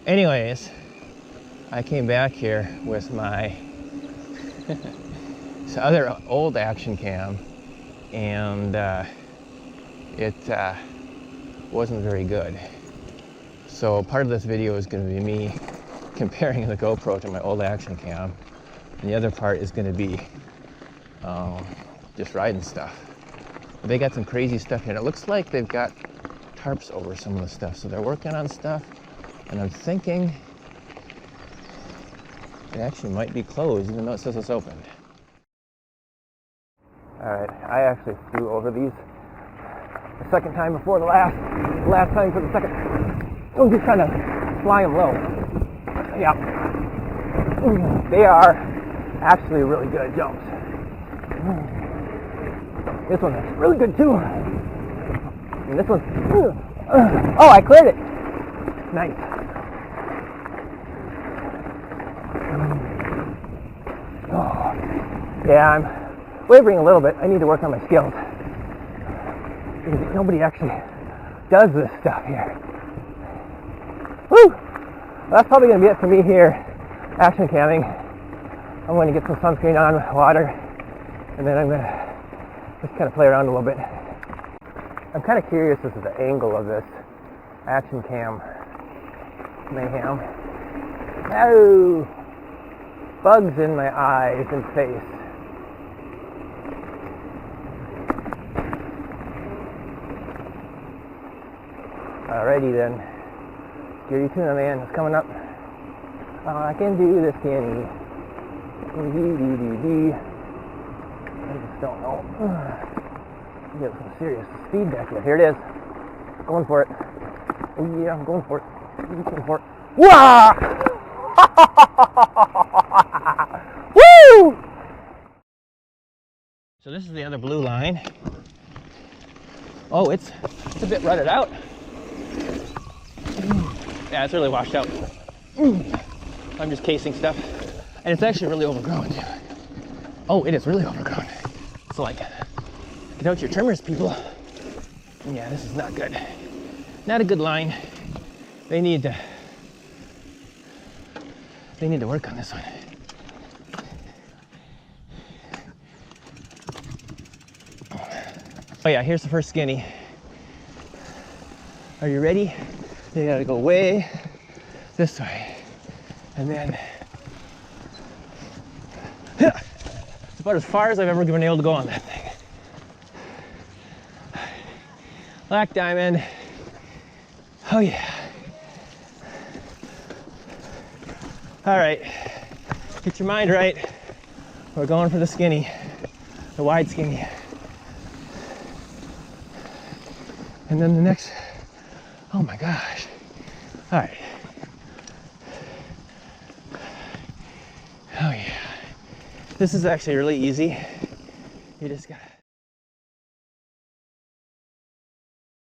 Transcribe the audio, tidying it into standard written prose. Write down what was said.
Anyways, I came back here with my other old action cam, and it wasn't very good. So part of this video is going to be me comparing the GoPro to my old action cam, and the other part is going to be just riding stuff. But they got some crazy stuff here, and it looks like they've got tarps over some of the stuff, so they're working on stuff, and I'm thinking it actually might be closed even though it says it's open. Alright, I actually flew over these the second time before the last time for the second. I'm just trying to fly them low. Yeah. They are actually really good at jumps. This one is really good too. And this one, oh, I cleared it. Nice. Oh. Yeah, I'm wavering a little bit. I need to work on my skills. Because nobody actually does this stuff here. Woo! Well, that's probably going to be it for me here, action camming. I'm going to get some sunscreen on with water, and then I'm going to just kind of play around a little bit. I'm kind of curious as to the angle of this action cam mayhem. Oh! Bugs in my eyes and face. Alrighty then. Scary Tuna Man is coming up. Oh, I can do this, Kenny. I just don't know. Get some serious speed back here. Here it is. Going for it. Oh yeah, I'm going for it. I'm going for it. Wah! Woo! So this is the other blue line. Oh, it's a bit rutted out. Yeah, it's really washed out. I'm just casing stuff. And it's actually really overgrown too. Oh, it is really overgrown. So like, get out your trimmers, people. Yeah, this is not good. Not a good line. They need to work on this one. Oh yeah, here's the first skinny. Are you ready? You gotta go way this way. And then, it's about as far as I've ever been able to go on that thing. Black diamond. Oh yeah. All right, get your mind right. We're going for the skinny, the wide skinny. And then the next, oh my gosh. All right. Oh yeah. This is actually really easy. You just gotta